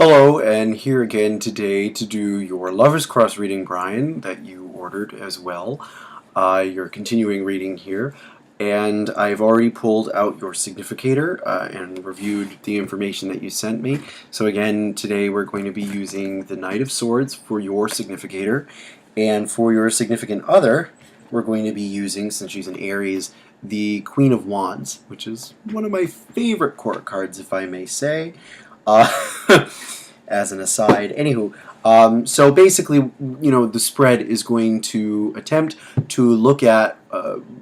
Hello, and here again today to do your Lover's Cross reading, Brian, that you ordered as well. Your continuing reading here, and I've already pulled out your significator and reviewed the information that you sent me. So again, today we're going to be using the Knight of Swords for your significator, and for your significant other, we're going to be using, since she's an Aries, the Queen of Wands, which is one of my favorite court cards, if I may say. As an aside. Anywho, so basically, the spread is going to attempt to look at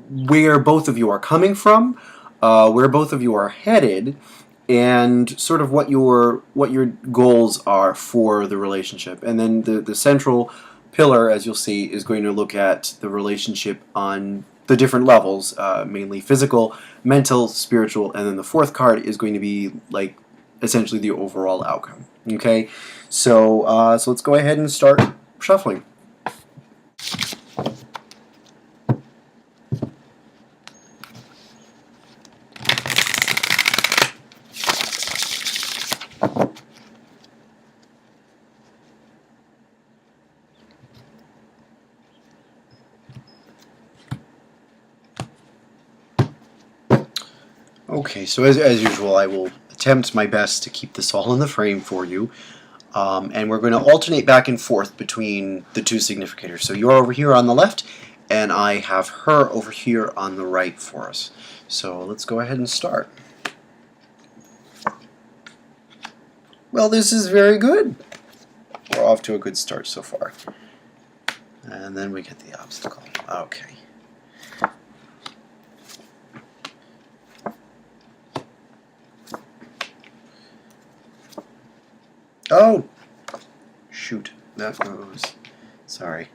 where both of you are coming from, where both of you are headed, and sort of what your goals are for the relationship. And then the central pillar, as you'll see, is going to look at the relationship on the different levels, mainly physical, mental, spiritual, and then the fourth card is going to be like essentially the overall outcome. Okay, so let's go ahead and start shuffling. Okay, so as usual, I will attempt my best to keep this all in the frame for you. And we're going to alternate back and forth between the two significators. So you're over here on the left, and I have her over here on the right for us. So let's go ahead and start. Well, this is very good. We're off to a good start so far. And then we get the obstacle. Okay. Oh! Shoot. That goes. Sorry.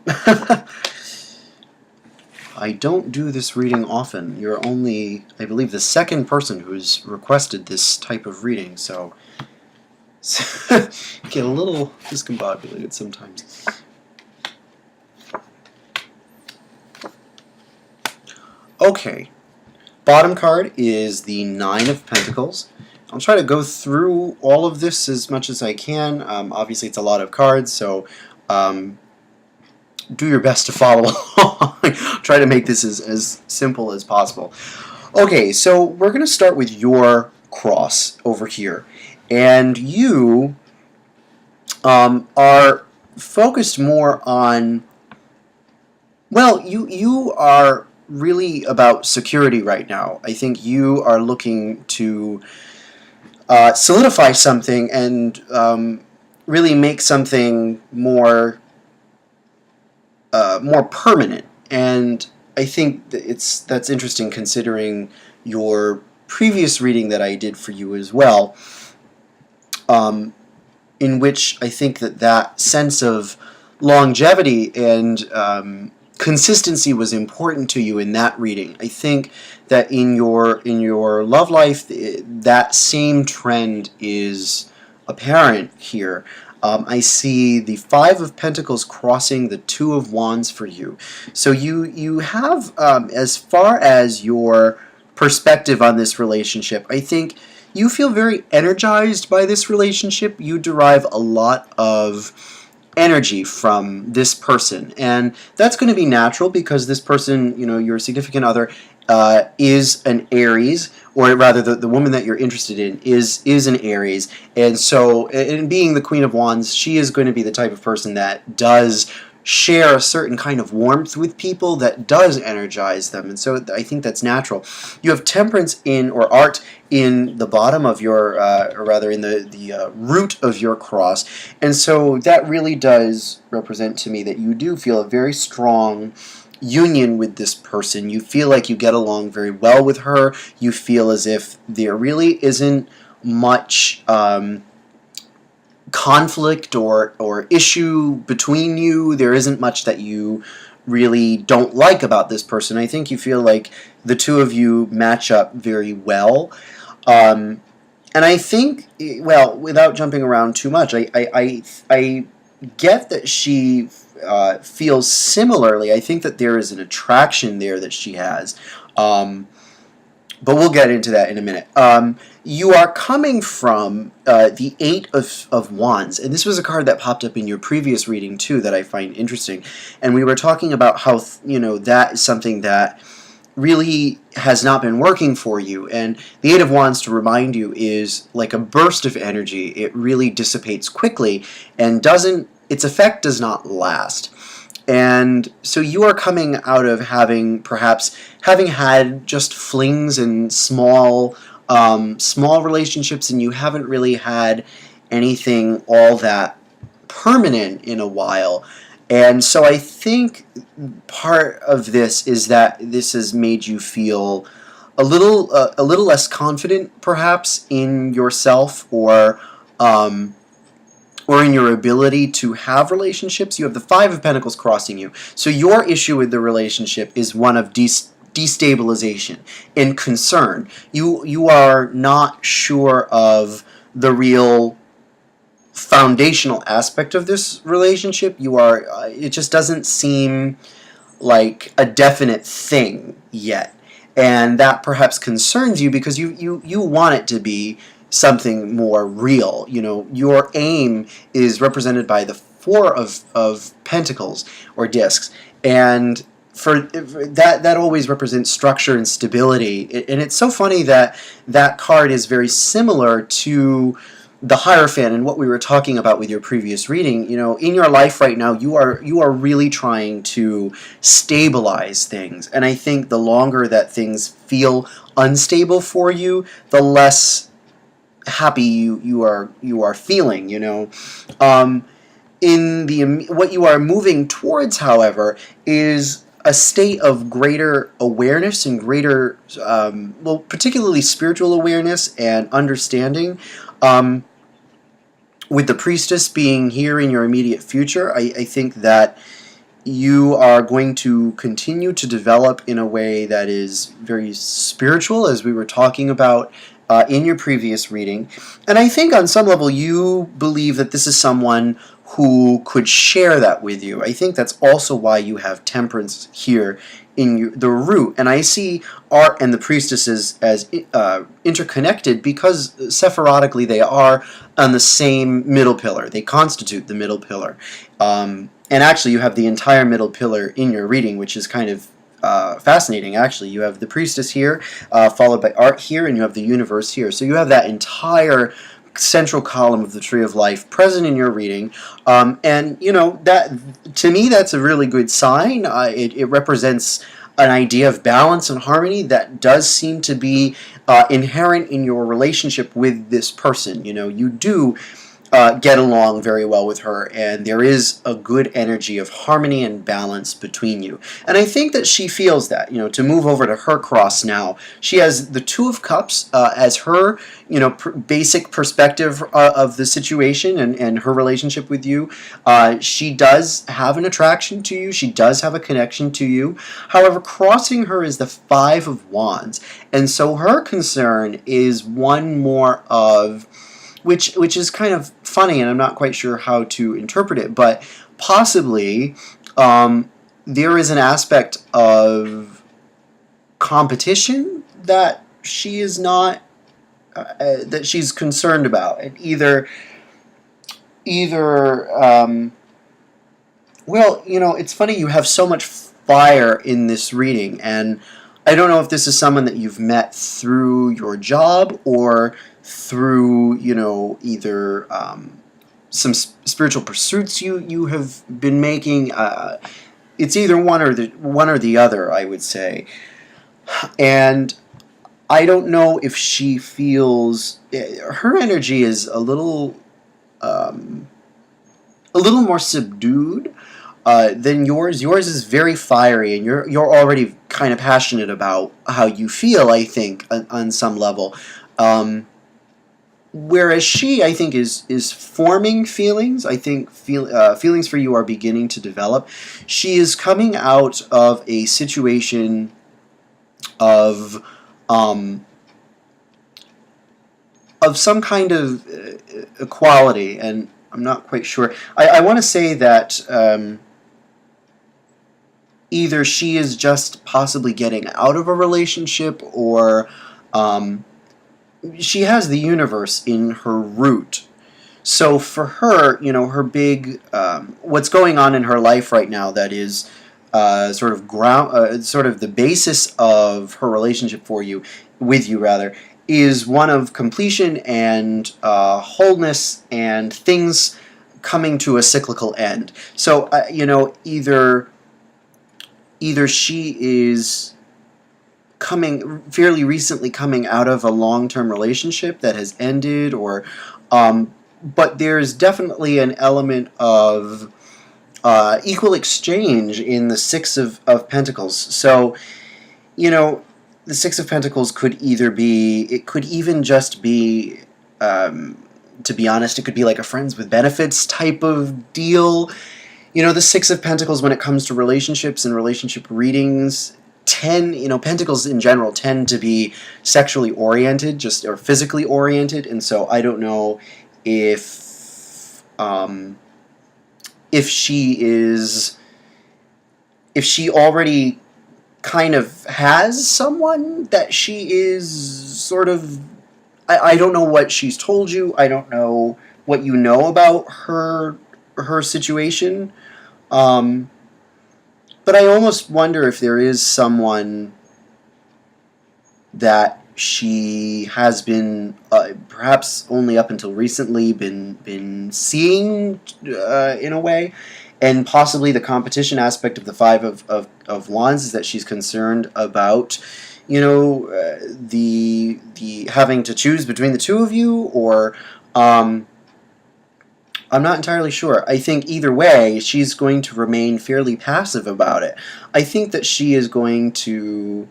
I don't do this reading often. You're only, I believe, the second person who's requested this type of reading, so get a little discombobulated sometimes. Okay. Bottom card is the Nine of Pentacles. I'll try to go through all of this as much as I can. Obviously, it's a lot of cards, so do your best to follow along. Try to make this as simple as possible. Okay, so we're going to start with your cross over here. And you are focused more on, well, you are really about security right now. I think you are looking to solidify something and really make something more permanent. And I think that's interesting considering your previous reading that I did for you as well, in which I think that sense of longevity and consistency was important to you in that reading. I think that in your love life, that same trend is apparent here. I see the Five of Pentacles crossing the Two of Wands for you. So you have, as far as your perspective on this relationship, I think you feel very energized by this relationship. You derive a lot of energy from this person, and that's going to be natural because this person, your significant other, is an Aries, or rather the woman that you're interested in is an Aries, and so in being the Queen of Wands, she is going to be the type of person that does share a certain kind of warmth with people that does energize them, and so I think that's natural. You have Temperance or art in the bottom of your, or rather in the root of your cross, and so that really does represent to me that you do feel a very strong union with this person. You feel like you get along very well with her. You feel as if there really isn't much conflict or issue between you. There isn't much that you really don't like about this person. I think you feel like the two of you match up very well. And I think, well, without jumping around too much, I get that she feels similarly. I think that there is an attraction there that she has. but we'll get into that in a minute. You are coming from the Eight of Wands, and this was a card that popped up in your previous reading too that I find interesting. And we were talking about how that is something that really has not been working for you. And the Eight of Wands, to remind you, is like a burst of energy. It really dissipates quickly and its effect does not last. And so you are coming out of perhaps having had just flings and small relationships, and you haven't really had anything all that permanent in a while. And so I think part of this is that this has made you feel a little less confident, perhaps, in yourself or in your ability to have relationships. You have the Five of Pentacles crossing you. So your issue with the relationship is one of destabilization and concern. You are not sure of the real foundational aspect of this relationship. It just doesn't seem like a definite thing yet. And that perhaps concerns you because you want it to be something more real. Your aim is represented by the Four of Pentacles or discs, and for that always represents structure and stability. And it's so funny that card is very similar to the Hierophant and what we were talking about with your previous reading. In your life right now, you are really trying to stabilize things, and I think the longer that things feel unstable for you, the less happy you are feeling. What you are moving towards, however, is a state of greater awareness and greater, particularly spiritual awareness and understanding. With the Priestess being here in your immediate future, I think that you are going to continue to develop in a way that is very spiritual, as we were talking about in your previous reading. And I think on some level you believe that this is someone who could share that with you. I think that's also why you have Temperance here in the root. And I see Art and the Priestesses as interconnected because sephirotically they are on the same middle pillar. They constitute the middle pillar. And actually you have the entire middle pillar in your reading, which is kind of fascinating, actually. You have the Priestess here, followed by Art here, and you have the Universe here. So you have that entire central column of the Tree of Life present in your reading. And, that to me, that's a really good sign. It represents an idea of balance and harmony that does seem to be inherent in your relationship with this person. You do get along very well with her, and there is a good energy of harmony and balance between you. And I think that she feels that. To move over to her cross now, she has the Two of Cups as her, basic perspective of the situation and her relationship with you. She does have an attraction to you. She does have a connection to you. However, crossing her is the Five of Wands, and so her concern is one more of which is kind of funny, and I'm not quite sure how to interpret it, but possibly there is an aspect of competition that she is not, that she's concerned about. And either it's funny, you have so much fire in this reading, and I don't know if this is someone that you've met through your job or through, either some spiritual pursuits you have been making. It's either one or the other, I would say. And I don't know if she feels her energy is a little more subdued than yours. Yours is very fiery, and you're already kind of passionate about how you feel, I think, on some level. Whereas she, I think, is forming feelings. I think feelings for you are beginning to develop. She is coming out of a situation of some kind of equality, and I'm not quite sure. I want to say that either she is just possibly getting out of a relationship, or she has the universe in her root. So for her, her big, what's going on in her life right now that is sort of the basis of her relationship with you rather, is one of completion and wholeness and things coming to a cyclical end. So, either she is fairly recently coming out of a long-term relationship that has ended, or but there's definitely an element of equal exchange in the Six of Pentacles. So, the Six of Pentacles could it could even just be, to be honest, it could be like a friends with benefits type of deal. The Six of Pentacles, when it comes to relationships and relationship readings, Pentacles in general tend to be sexually oriented, or physically oriented, and so I don't know if she already kind of has someone that she is sort of. I don't know what she's told you. I don't know what you know about her situation. But I almost wonder if there is someone that she has been, perhaps only up until recently, been seeing in a way, and possibly the competition aspect of the Five of Wands is that she's concerned about, the having to choose between the two of you, or I'm not entirely sure. I think either way, she's going to remain fairly passive about it. I think that she is going to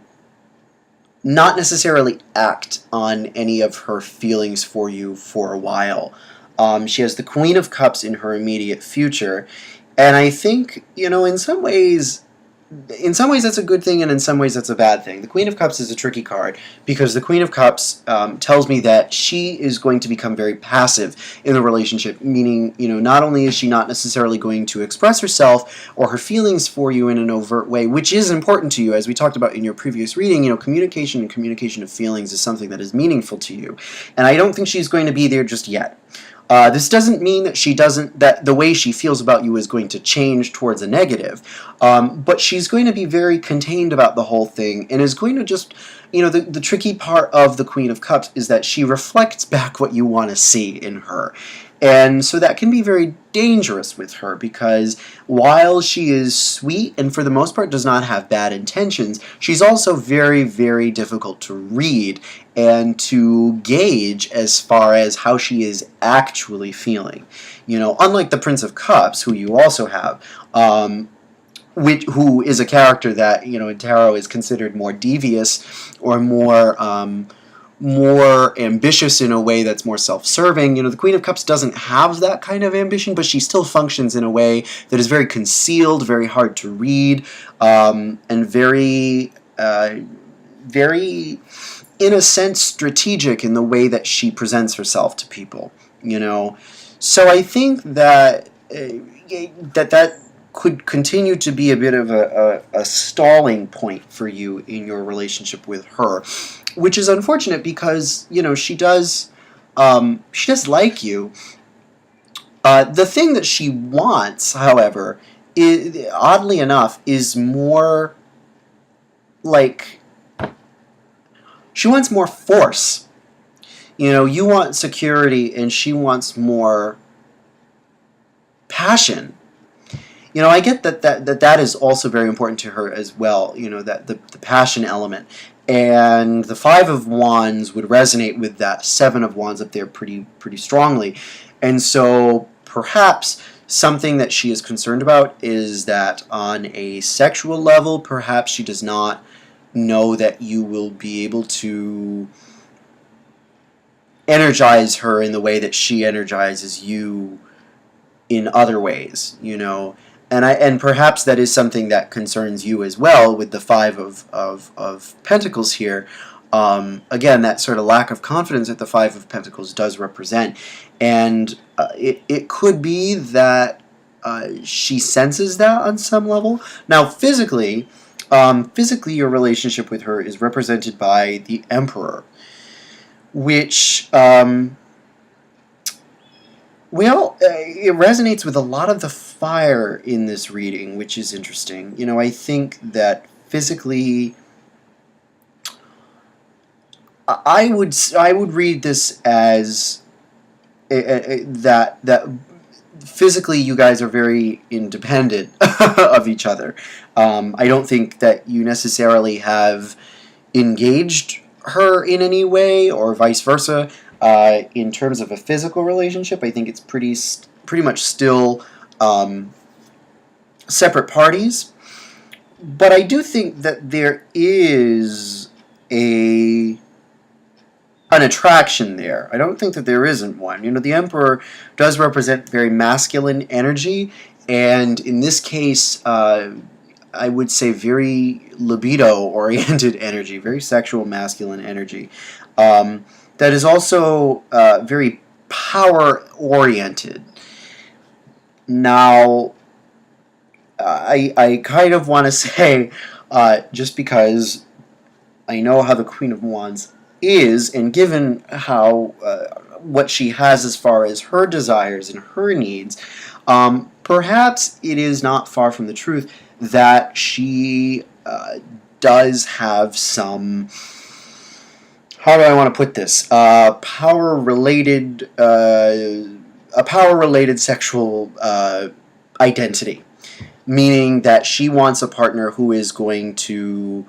not necessarily act on any of her feelings for you for a while. She has the Queen of Cups in her immediate future, and I think, in some ways that's a good thing, and in some ways that's a bad thing. The Queen of Cups is a tricky card, because the Queen of Cups tells me that she is going to become very passive in the relationship, meaning, not only is she not necessarily going to express herself or her feelings for you in an overt way, which is important to you, as we talked about in your previous reading. Communication and communication of feelings is something that is meaningful to you, and I don't think she's going to be there just yet. This doesn't mean that the way she feels about you is going to change towards a negative, but she's going to be very contained about the whole thing, and is going to just, the tricky part of the Queen of Cups is that she reflects back what you want to see in her. And so that can be very dangerous with her, because while she is sweet and for the most part does not have bad intentions, she's also very, very difficult to read and to gauge as far as how she is actually feeling. Unlike the Prince of Cups, who you also have, who is a character that, in tarot is considered more devious, or more ambitious in a way that's more self-serving. The Queen of Cups doesn't have that kind of ambition, but she still functions in a way that is very concealed, very hard to read, and very, very, in a sense, strategic in the way that she presents herself to people. So I think that that could continue to be a bit of a stalling point for you in your relationship with her, which is unfortunate, because she does like you. The thing that she wants, however, oddly enough, is more like, she wants more force. You want security, and she wants more passion. I get that is also very important to her as well, that the passion element. And the Five of Wands would resonate with that Seven of Wands up there pretty strongly. And so perhaps something that she is concerned about is that on a sexual level, perhaps she does not know that you will be able to energize her in the way that she energizes you in other ways, And perhaps that is something that concerns you as well, with the Five of Pentacles here. Again, that sort of lack of confidence that the Five of Pentacles does represent. And it could be that she senses that on some level. Now, physically, physically, your relationship with her is represented by the Emperor, which, it resonates with a lot of the fire in this reading, which is interesting. You know, I think that physically, I would read this as that physically you guys are very independent of each other. I don't think that you necessarily have engaged her in any way, or vice versa. In terms of a physical relationship, I think it's pretty much still separate parties. But I do think that there is an attraction there. I don't think that there isn't one. You know, the Emperor does represent very masculine energy, and in this case, I would say very libido-oriented energy, very sexual masculine energy. That is also very power-oriented. Now, I kind of want to say, just because I know how the Queen of Wands is, and given how what she has as far as her desires and her needs, perhaps it is not far from the truth that she does have some, how do I want to put this, a power-related sexual identity, meaning that she wants a partner who is going to,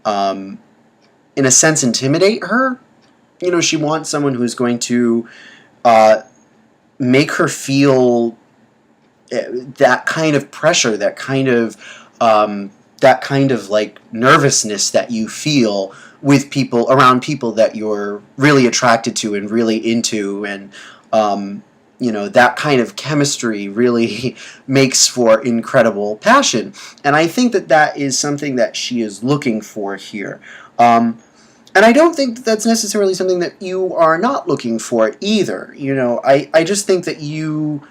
in a sense, intimidate her. You know, she wants someone who's going to make her feel that kind of pressure, that kind of like nervousness that you feel with people, around people that you're really attracted to and really into, and you know, that kind of chemistry really makes for incredible passion. And I think that that is something that she is looking for here. And I don't think that that's necessarily something that you are not looking for either. You know, I just think that you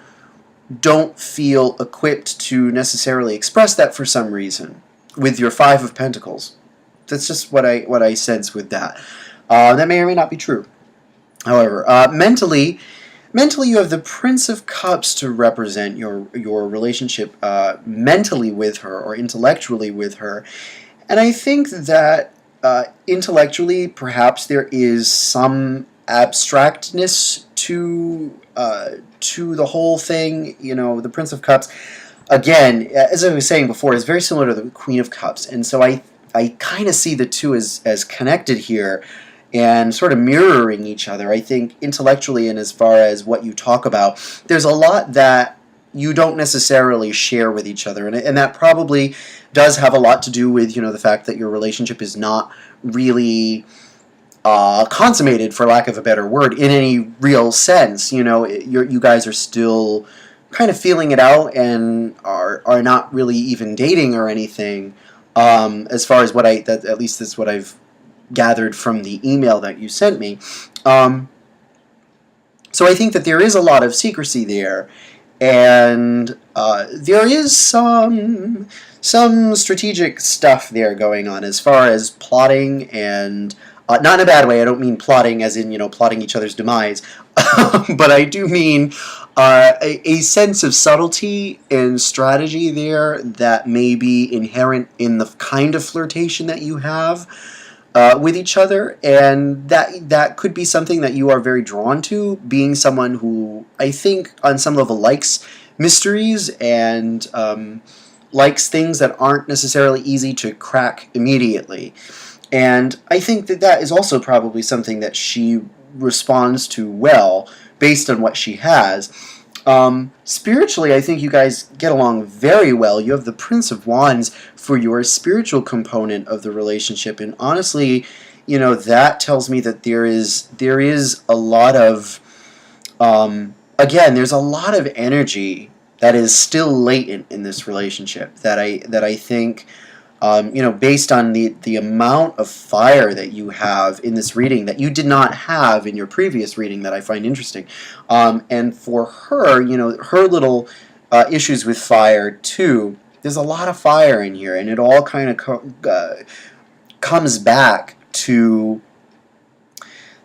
don't feel equipped to necessarily express that for some reason with your Five of Pentacles. That's just what I sense with that. That may or may not be true. However, mentally, you have the Prince of Cups to represent your relationship mentally with her, or intellectually with her. And I think that intellectually, perhaps there is some abstractness to the whole thing. You know, the Prince of Cups, again, as I was saying before, is very similar to the Queen of Cups, and so I kind of see the two as connected here and sort of mirroring each other. I think intellectually, and as far as what you talk about, there's a lot that you don't necessarily share with each other, and that probably does have a lot to do with, you know, the fact that your relationship is not really consummated, for lack of a better word, in any real sense. You know, you guys are still kind of feeling it out and are not really even dating or anything. As far as at least that's what I've gathered from the email that you sent me. So I think that there is a lot of secrecy there, and there is some strategic stuff there going on as far as plotting, and not in a bad way. I don't mean plotting as in, you know, plotting each other's demise, but I do mean a sense of subtlety and strategy there that may be inherent in the kind of flirtation that you have with each other, and that could be something that you are very drawn to, being someone who I think on some level likes mysteries and likes things that aren't necessarily easy to crack immediately. And I think that that is also probably something that she responds to well, based on what she has. Spiritually, I think you guys get along very well. You have the Prince of Wands for your spiritual component of the relationship, and honestly, you know, that tells me that there is a lot of, again, there's a lot of energy that is still latent in this relationship that I think, you know, based on the amount of fire that you have in this reading that you did not have in your previous reading, that I find interesting. And for her, you know, her little issues with fire too, there's a lot of fire in here, and it all kind of comes back to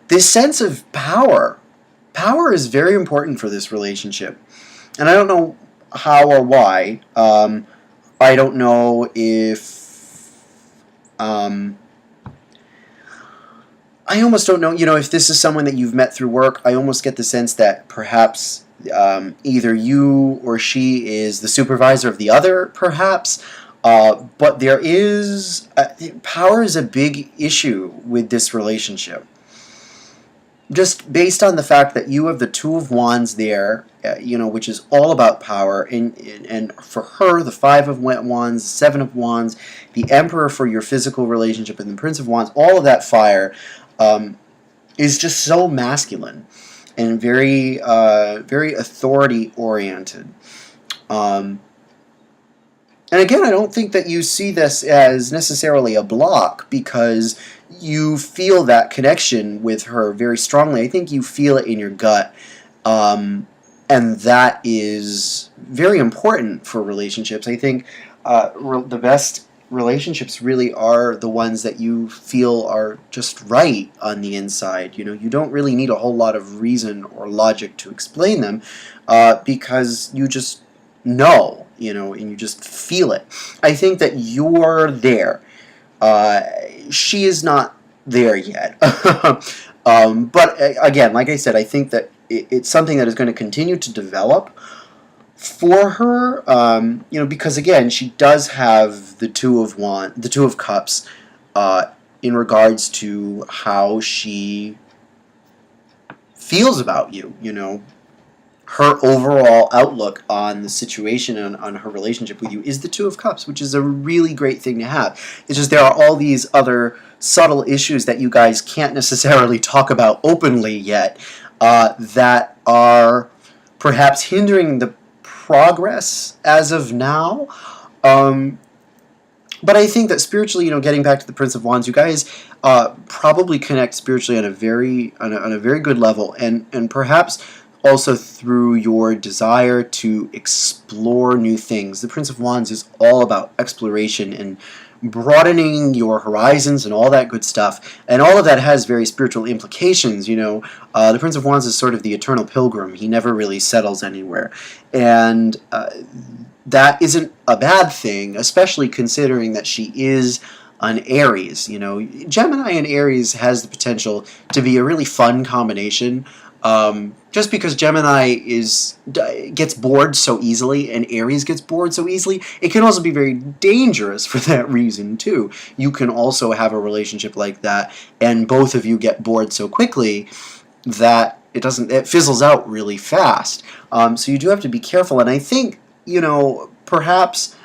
this sense of power. Power is very important for this relationship, and I don't know how or why. I don't know if I almost don't know, if this is someone that you've met through work. I almost get the sense that perhaps either you or she is the supervisor of the other, perhaps. But there is, power is a big issue with this relationship. Just based on the fact that you have the Two of Wands there, which is all about power, and for her, the Five of Wands, Seven of Wands, the Emperor for your physical relationship, and the Prince of Wands, all of that fire is just so masculine and very, very authority-oriented. And again, I don't think that you see this as necessarily a block, because you feel that connection with her very strongly. I think you feel it in your gut. And that is very important for relationships. I think the best relationships really are the ones that you feel are just right on the inside. You don't really need a whole lot of reason or logic to explain them, because you just know, and you just feel it. I think that you're there. She is not there yet. But again, like I said, I think that it's something that is going to continue to develop for her, because again, she does have the Two of Cups, in regards to how she feels about you. Her overall outlook on the situation and on her relationship with you is the Two of Cups, which is a really great thing to have. It's just there are all these other subtle issues that you guys can't necessarily talk about openly yet, that are perhaps hindering the progress as of now. But I think that spiritually, getting back to the Prince of Wands, you guys probably connect spiritually on a very good level, and perhaps also through your desire to explore new things. The Prince of Wands is all about exploration and broadening your horizons and all that good stuff. And all of that has very spiritual implications. The Prince of Wands is sort of the eternal pilgrim. He never really settles anywhere. And that isn't a bad thing, especially considering that she is an Aries. Gemini and Aries has the potential to be a really fun combination. Just because Gemini gets bored so easily and Aries gets bored so easily, it can also be very dangerous for that reason too. You can also have a relationship like that, and both of you get bored so quickly that it fizzles out really fast. So you do have to be careful, and I think, perhaps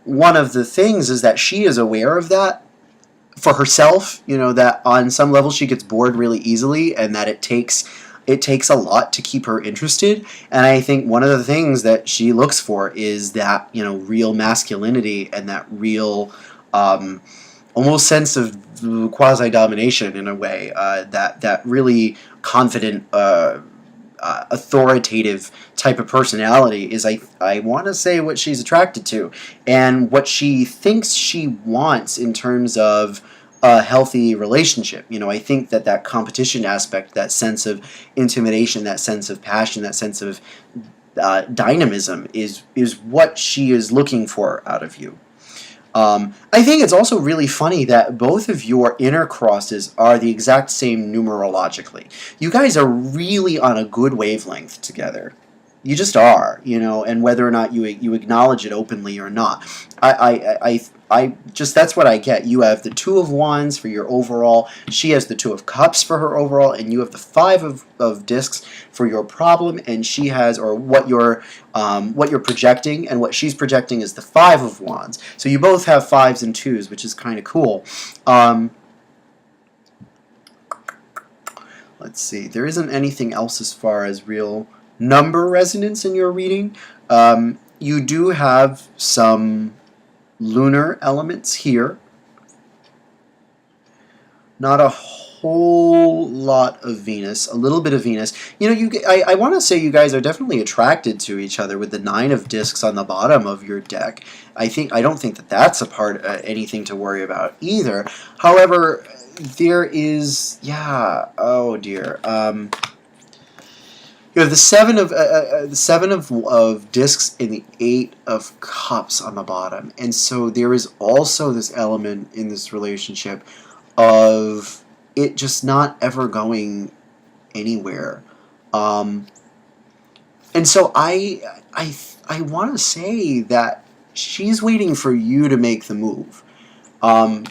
one of the things is that she is aware of that for herself, that on some level she gets bored really easily, and that it takes a lot to keep her interested. And I think one of the things that she looks for is that, real masculinity and that real almost sense of quasi-domination in a way, that really confident, authoritative type of personality is, I want to say, what she's attracted to, and what she thinks she wants in terms of a healthy relationship. I think that competition aspect, that sense of intimidation, that sense of passion, that sense of dynamism is what she is looking for out of you. I think it's also really funny that both of your inner crosses are the exact same numerologically. You guys are really on a good wavelength together. You just are, and whether or not you acknowledge it openly or not. I just, that's what I get. You have the Two of Wands for your overall, she has the Two of Cups for her overall, and you have the Five of Discs for your problem, and she has, or what you're projecting, and what she's projecting is the Five of Wands. So you both have fives and twos, which is kind of cool. Let's see, there isn't anything else as far as real number resonance in your reading. You do have some lunar elements here. Not a whole lot of Venus, a little bit of Venus. You know, I want to say you guys are definitely attracted to each other with the 9 of discs on the bottom of your deck. I don't think that that's a part anything to worry about either. However, there is, yeah, oh dear. You have the 7 of discs and the 8 of cups on the bottom, and so there is also this element in this relationship of it just not ever going anywhere. Um, and so I want to say that she's waiting for you to make the move.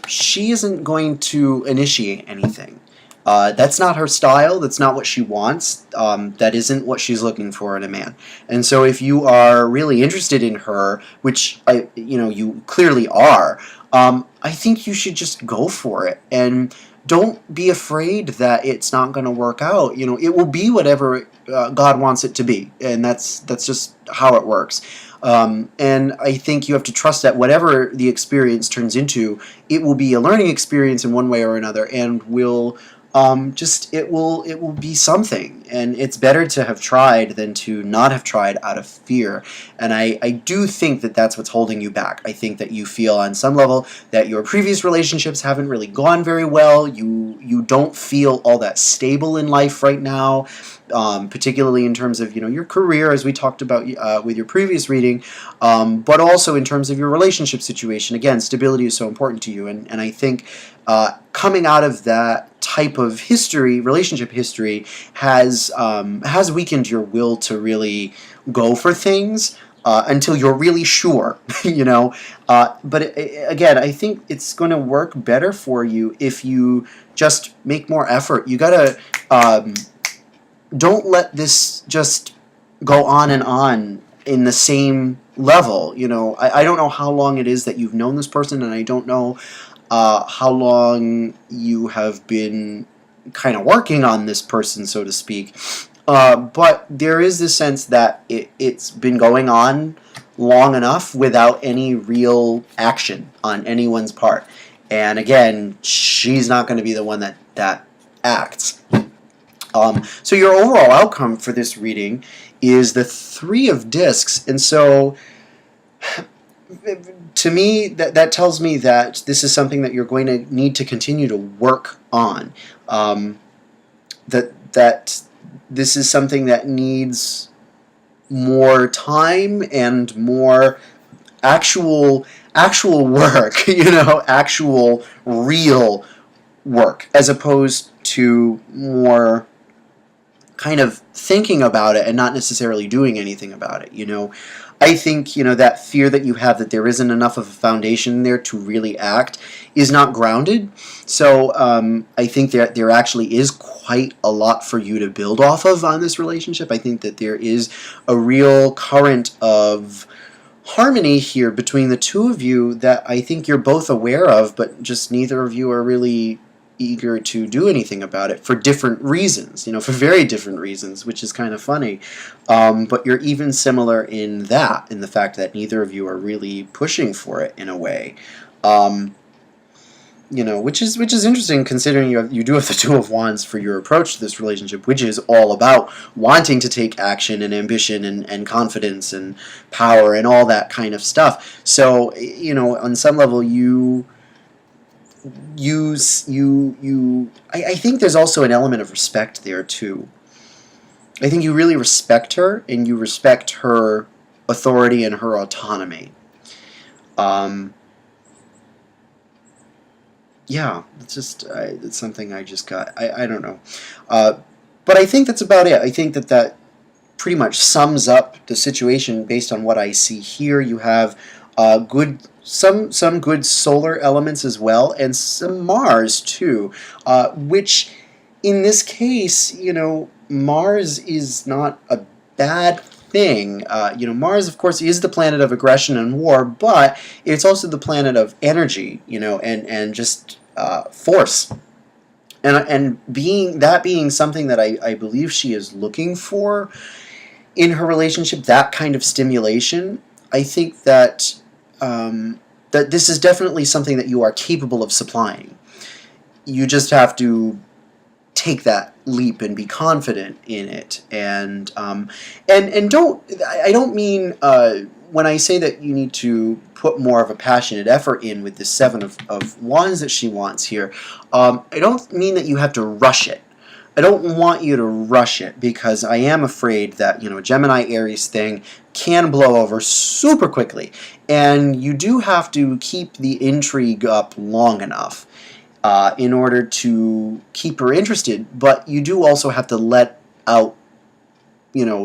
She isn't going to initiate anything. That's not her style. That's not what she wants. That isn't what she's looking for in a man. And so, if you are really interested in her, which you clearly are, I think you should just go for it and don't be afraid that it's not going to work out. You know, it will be whatever God wants it to be, and that's just how it works. And I think you have to trust that whatever the experience turns into, it will be a learning experience in one way or another, and will it will be something. And it's better to have tried than to not have tried out of fear. And I do think that that's what's holding you back. I think that you feel on some level that your previous relationships haven't really gone very well. You don't feel all that stable in life right now. Particularly in terms of your career, as we talked about with your previous reading, but also in terms of your relationship situation. Again, stability is so important to you, and I think coming out of that type of history, relationship history, has weakened your will to really go for things until you're really sure, But again, I think it's going to work better for you if you just make more effort. You gotta. Don't let this just go on and on in the same level. I don't know how long it is that you've known this person, and I don't know how long you have been kind of working on this person, so to speak. But there is this sense that it's been going on long enough without any real action on anyone's part. And again, she's not going to be the one that acts. So your overall outcome for this reading is the 3 of discs, and so to me that tells me that this is something that you're going to need to continue to work on. That this is something that needs more time and more actual work, actual real work, as opposed to more kind of thinking about it and not necessarily doing anything about it. I think that fear that you have that there isn't enough of a foundation there to really act is not grounded. So I think that there actually is quite a lot for you to build off of on this relationship. I think that there is a real current of harmony here between the two of you that I think you're both aware of, but just neither of you are really eager to do anything about it for different reasons, for very different reasons, which is kind of funny. But you're even similar in the fact that neither of you are really pushing for it in a way. Which is interesting, considering you do have the 2 of Wands for your approach to this relationship, which is all about wanting to take action and ambition and confidence and power and all that kind of stuff. So, on some level, I think there's also an element of respect there too. I think you really respect her, and you respect her authority and her autonomy. Yeah, it's something I just got. I don't know, but I think that's about it. I think that pretty much sums up the situation based on what I see here. You have some good solar elements as well, and some Mars too, which in this case, Mars is not a bad thing. Mars, of course, is the planet of aggression and war, but it's also the planet of energy, and just force. And being something that I believe she is looking for in her relationship, that kind of stimulation, I think that that this is definitely something that you are capable of supplying. You just have to take that leap and be confident in it. And don't, I don't mean, when I say that you need to put more of a passionate effort in with the Seven of Wands that she wants here, I don't mean that you have to rush it. I don't want you to rush it, because I am afraid that, Gemini Aries thing can blow over super quickly, and you do have to keep the intrigue up long enough in order to keep her interested, but you do also have to let out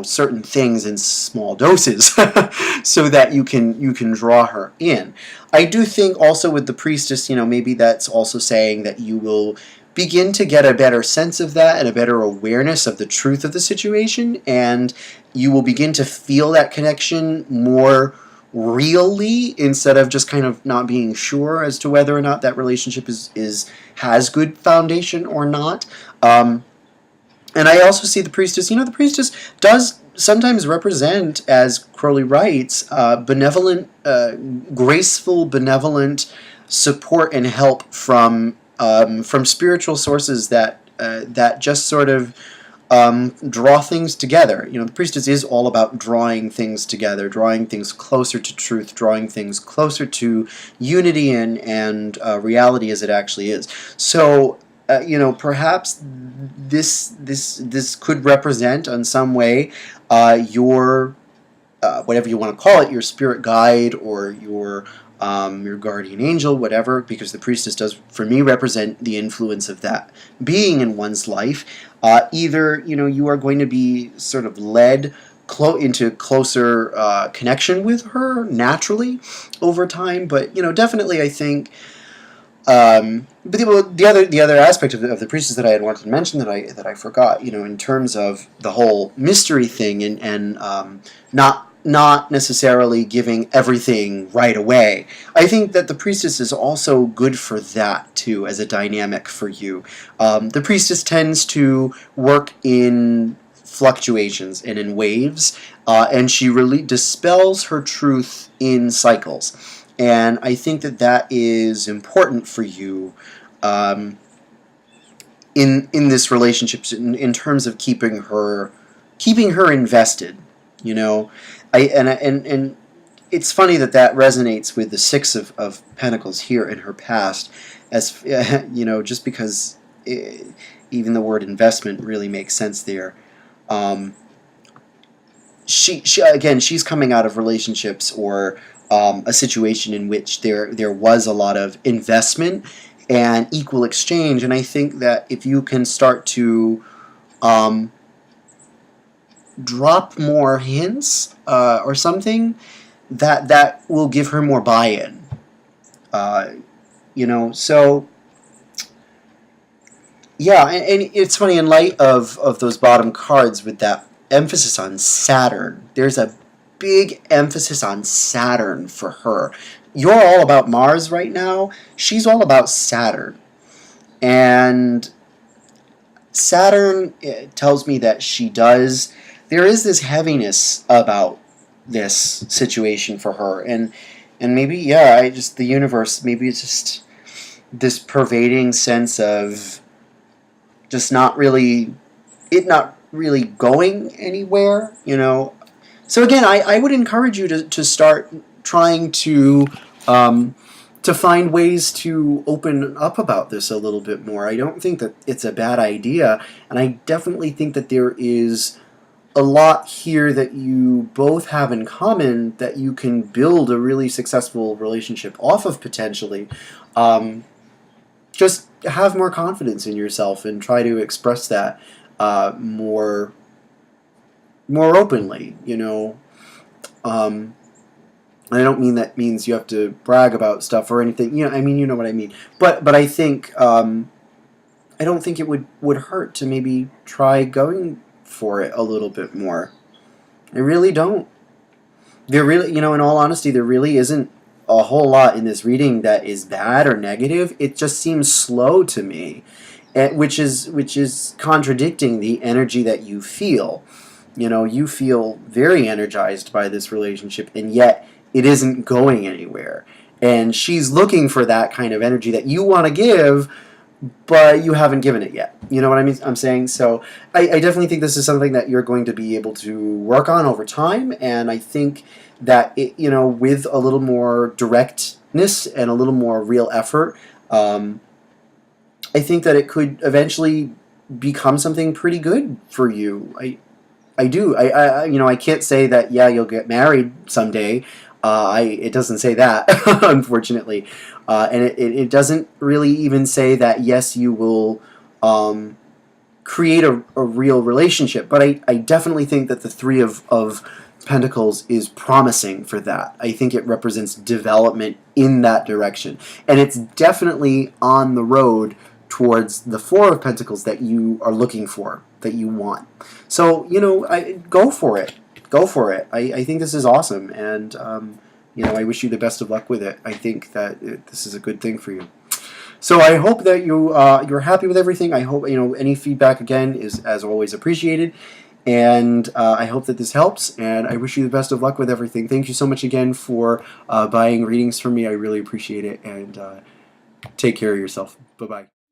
certain things in small doses so that you can draw her in. I do think also with the Priestess, maybe that's also saying that you will begin to get a better sense of that and a better awareness of the truth of the situation, and you will begin to feel that connection more really, instead of just kind of not being sure as to whether or not that relationship has good foundation or not. And I also see the Priestess, the Priestess does sometimes represent, as Crowley writes, benevolent, graceful, benevolent support and help from spiritual sources that just sort of draw things together. The Priestess is all about drawing things together, drawing things closer to truth, drawing things closer to unity and reality as it actually is. So, perhaps this could represent in some way your whatever you want to call it, your spirit guide or your guardian angel, whatever, because the Priestess does, for me, represent the influence of that being in one's life. Either, you are going to be sort of led into closer connection with her naturally over time, but, definitely I think, but the other aspect of the Priestess that I had wanted to mention that I forgot, in terms of the whole mystery thing and not necessarily giving everything right away. I think that the Priestess is also good for that, too, as a dynamic for you. The Priestess tends to work in fluctuations and in waves, and she really dispels her truth in cycles. And I think that is important for you in this relationship, in terms of keeping her invested, And it's funny that resonates with the Six of Pentacles here in her past, as just because even the word investment really makes sense there. She's coming out of relationships or a situation in which there was a lot of investment and equal exchange, and I think that if you can start to drop more hints or something, that will give her more buy-in. So yeah, and it's funny, in light of those bottom cards with that emphasis on Saturn, there's a big emphasis on Saturn for her. You're all about Mars right now. She's all about Saturn. And Saturn tells me that there is this heaviness about this situation for her. And maybe, the universe, maybe it's just this pervading sense of just not really going anywhere, So again, I would encourage you to start trying to find ways to open up about this a little bit more. I don't think that it's a bad idea, and I definitely think that there is a lot here that you both have in common that you can build a really successful relationship off of, potentially. Just have more confidence in yourself and try to express that more openly, I don't mean that means you have to brag about stuff or anything. You know what I mean. But I think I don't think it would hurt to maybe try going for it a little bit more. I really don't. There really, in all honesty, there really isn't a whole lot in this reading that is bad or negative. It just seems slow to me, which is contradicting the energy that you feel. You feel very energized by this relationship, and yet it isn't going anywhere. And she's looking for that kind of energy that you want to give, but you haven't given it yet. You know what I'm saying? So I definitely think this is something that you're going to be able to work on over time, and I think that with a little more directness and a little more real effort, I think that it could eventually become something pretty good for you. I do. I can't say that. Yeah, you'll get married someday. It doesn't say that, unfortunately, and it doesn't really even say that. Yes, you will create a real relationship. But I definitely think that the Three of Pentacles is promising for that. I think it represents development in that direction, and it's definitely on the road towards the Four of Pentacles that you are looking for, that you want. So, go for it. Go for it. I think this is awesome, and I wish you the best of luck with it. I think that this is a good thing for you. So I hope that you're happy with everything. I hope any feedback again is as always appreciated, and I hope that this helps. And I wish you the best of luck with everything. Thank you so much again for buying readings from me. I really appreciate it, and take care of yourself. Bye bye.